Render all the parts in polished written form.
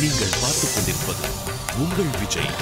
நீங்கள் பார்த்துக் கொண்டிருப்பது உங்கள் விஜய்.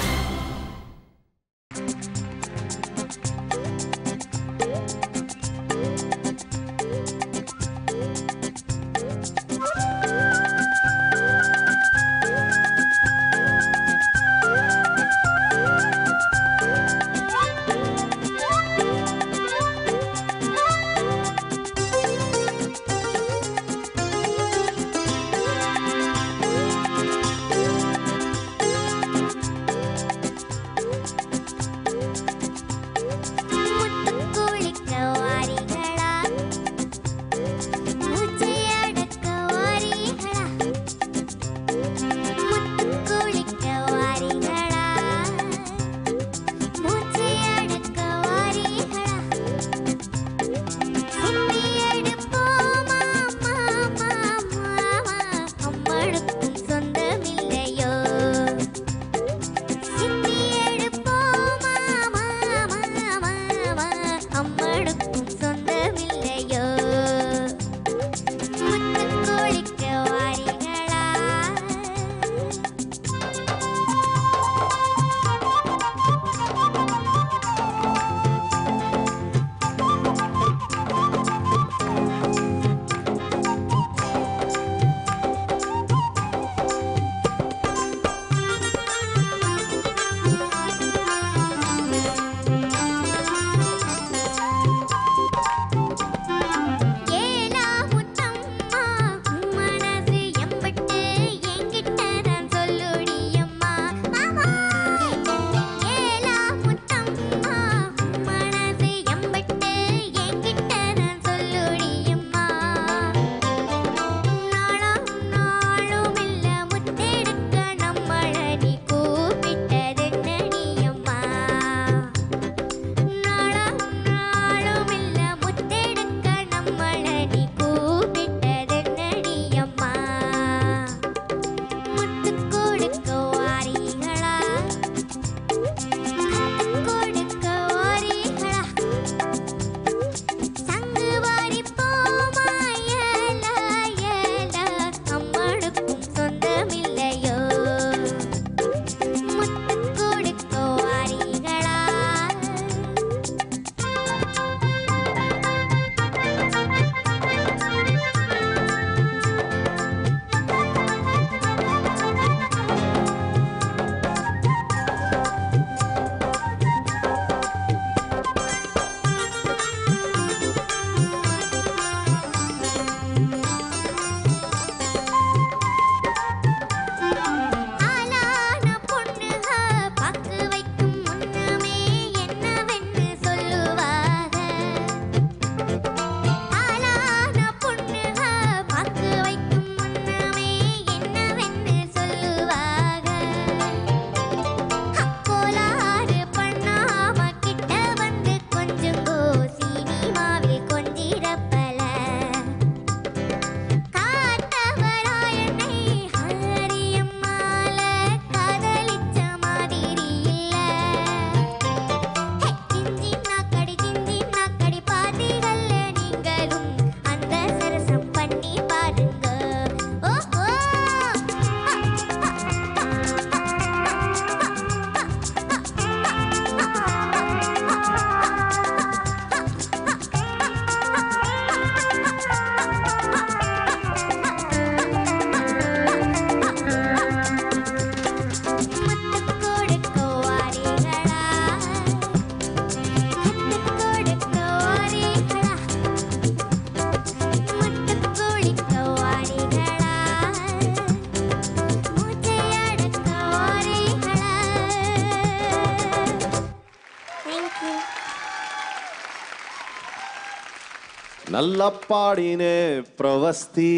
நல்லா பாடினே பிரவஸ்தி,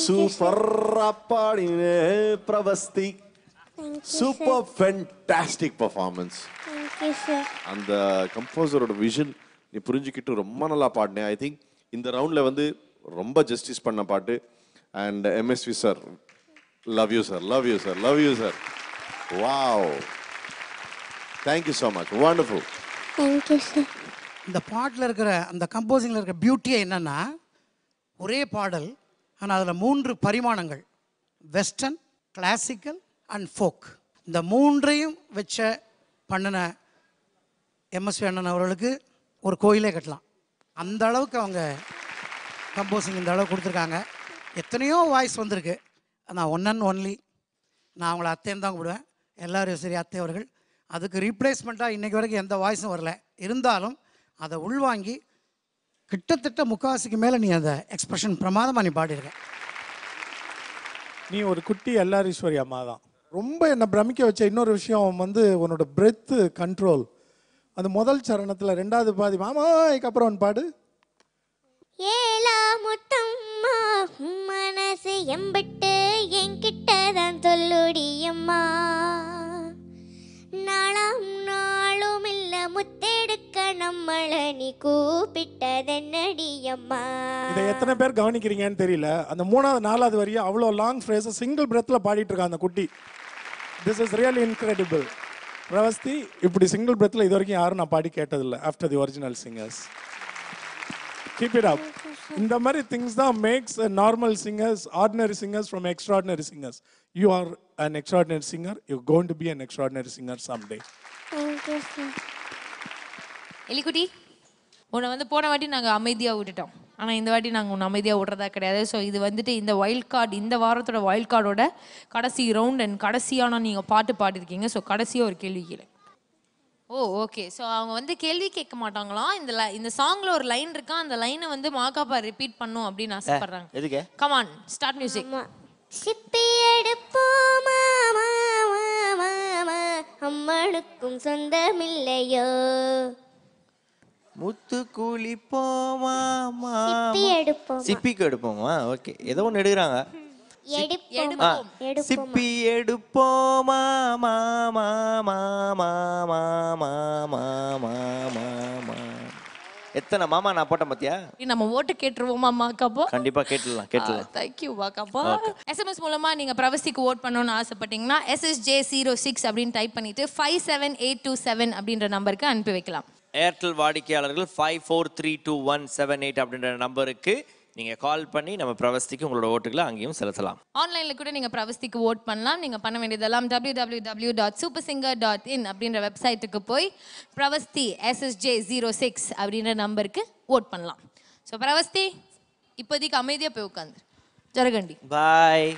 சூப்பரா பாடினே பிரவஸ்தி, சூப்பர் ஃபேண்டாஸ்டிக் பெர்ஃபார்மன்ஸ். அந்த கம்போசரோட விஷன் நீ புரிஞ்சுக்கிட்டு ரொம்ப நல்லா பாடினே. ஐ திங்க் இந்த ரவுண்ட்ல வந்து ரொம்ப ஜஸ்டிஸ் பண்ண பாட்டு. And MSV sir, love you sir, love you sir, love you sir. Wow, thank you so much, wonderful. Thank you sir. இந்த பாட்டில் இருக்கிற அந்த கம்போசிங்கில் இருக்கிற பியூட்டியே என்னன்னா, ஒரே பாடல் ஆனால் அதில் 3 பரிமாணங்கள்: வெஸ்டர்ன், கிளாசிக்கல் அண்ட் ஃபோக், இந்த மூன்றையும் வச்ச பண்ணின எம்எஸ்வி அண்ணன் அவர்களுக்கு ஒரு கோயிலே கட்டலாம். அந்த அளவுக்கு அவங்க கம்போசிங் இந்த அளவுக்கு கொடுத்துருக்காங்க. எத்தனையோ வாய்ஸ் வந்திருக்கு. நான் ஒன் அண்ட் ஒன்லி நான் அவங்கள அத்தைன்னு தான் கூப்பிடுவேன். எல்லாரும் சரி அத்தை அவர்கள். அதுக்கு ரீப்ளேஸ்மெண்ட்டாக இன்றைக்கி வரைக்கும் எந்த வாய்ஸும் வரல. இருந்தாலும் அதை உள்வாங்கி கிட்டத்தட்ட முக்காவாசிக்கு மேலே நீ அந்த எக்ஸ்பிரஷன் பிரமாதமாக நீ பாடியிருக்க. நீ ஒரு குட்டி எல்லாரீஸ்வரி அம்மா தான். ரொம்ப என்னை பிரமிக்க வச்ச இன்னொரு விஷயம் வந்து உன்னோட பிரெத்து கண்ட்ரோல். அந்த முதல் சரணத்தில் 2வது பாதி மாமாய்க்கு அப்புறம் பாடு. ஏலா முத்தம்மா மனசு எம்பிட்டு என்கிட்ட தான் சொல்லுடியம்மா, நாளாம் நாளும் இல்ல முத்தெடுக்க நம்மள நீ கூப்பிட்டதென்னடியம்மா. இதை எத்தனை பேர் கவனிக்கிறீங்கன்னு தெரியல. அந்த 3வது 4வது வரையும் அவ்வளோ லாங் ஃப்ரேஸை சிங்கிள் பிரெத்தில் பாடிட்டு இருக்கான் அந்த குட்டி. This is really incredible. Pravasthi, இப்படி சிங்கிள் பிரெத்தில் இது வரைக்கும் யாரும் நான் பாடி கேட்டதில்லை after the original singers. Keep it up. இந்த மாதிரி things தான் makes a normal singers, ordinary singers from extraordinary singers. You are an extraordinary singer. You're going to be an extraordinary singer someday. Thank you, sir. எலிக்குட்டி, உன்னை வந்து போன வாட்டி நாங்கள் அமைதியாக விட்டுட்டோம். ஆனால் இந்த வாட்டி நாங்கள் உன்னை அமைதியாக விட்றதா கிடையாது. ஸோ இது வந்துட்டு இந்த வைல்ட் கார்டு, இந்த வாரத்தோட வைல்ட் கார்டோட கடைசி ரவுண்ட் அண்ட் கடைசியான நீங்கள் பாட்டு பாடிருக்கீங்க. ஸோ கடைசியாக ஒரு கேள்வி கேளு. ஓ ஓகே. ஸோ அவங்க வந்து கேள்வி கேட்க மாட்டாங்களாம். இந்த சாங்ல ஒரு லைன் இருக்கா, அந்த லைனை வந்து மாகாப்பா ரிப்பீட் பண்ணும் அப்படின்னு ஆசைப்படுறாங்க. எதுக்கு? Come on, start music. சிப்பி எடுப்போமா மாமா அம்மளுக்கும் சொந்தமில்லையோ, முத்து கூலி போமா சிப்பி எடுப்போமா. சிப்பிக்கு எடுப்போமா? ஓகே, ஏதோ ஒன்று எடுக்கிறாங்க. சிப்பி எடுப்போமா மாமா மாமா மாமா மாமா மாமா. எத்தனை மாமா நான் போட்டேன் பாத்தியா? நம்ம ஓட்டு கேட்டுருவோமா மாகாப்போ? கண்டிப்பா கேட்டுடலாம். தேங்க்யூ மாகாப்பா. எஸ்எம்எஸ் மூலமா நீங்க பிரவஸ்திக்கு ஓட் பண்ணணும்னு ஆசைப்பட்டீங்கன்னா SSJ06 அப்படின்னு டைப் பண்ணிட்டு 57827 அப்படின்ற நம்பருக்கு அனுப்பி வைக்கலாம். ஏர்டெல் வாடிக்கையாளர்கள் 543217 அப்படின்ற நம்பருக்கு நீங்க கால் பண்ணி நம்ம பிரவஸ்திக்கு உங்களோட ஓட்டுகளை அங்கேயும் செலுத்தலாம். ஆன்லைன்ல கூட நீங்க பிரவஸ்திக்கு ஓட் பண்ணலாம். நீங்க பண்ண வேண்டியதெல்லாம் www.supersinger.in அப்படின்ற வெப்சைட்டுக்கு போய் பிரவஸ்தி SSJ06 அப்படின்ற நம்பருக்கு ஓட் பண்ணலாம். ஸோ பிரவஸ்தி, இப்போதைக்கு அமைதியா போய் உட்காந்து ஜரகண்டி. பாய்.